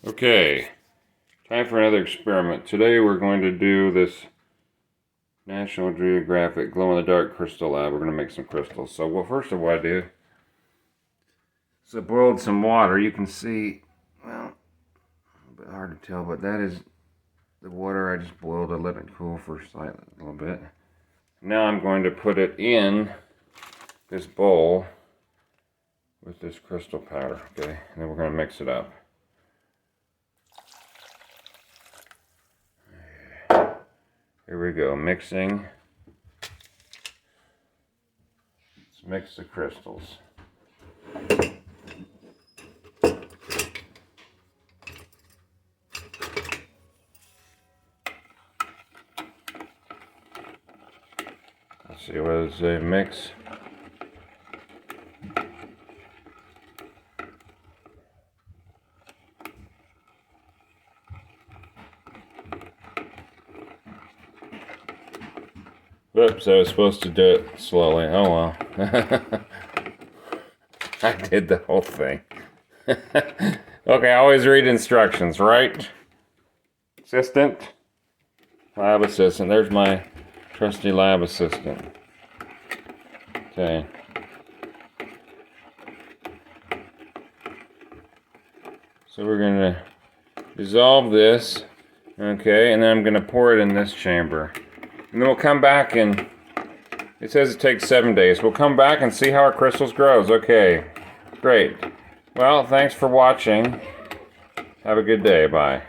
Okay, time for another experiment. Today we're going to do this National Geographic glow-in-the-dark crystal lab. We're going to make some crystals. So first of all I do is I boiled some water. You can see, well, a bit hard to tell, but that is the water I just boiled. I let it cool for a little bit. Now I'm going to put it in this bowl with this crystal powder, okay? And then we're going to mix it up. Here we go, mixing. Let's mix the crystals. Let's see, what does it mix? Oops, I was supposed to do it slowly. Oh well. I did the whole thing. Okay, always read instructions, right? Assistant? Lab assistant. There's my trusty lab assistant. Okay. So we're going to dissolve this. Okay, and then I'm going to pour it in this chamber. And then we'll come back and it says it takes 7 days. We'll come back and see how our crystals grows. Okay, great. Well, thanks for watching. Have a good day. Bye.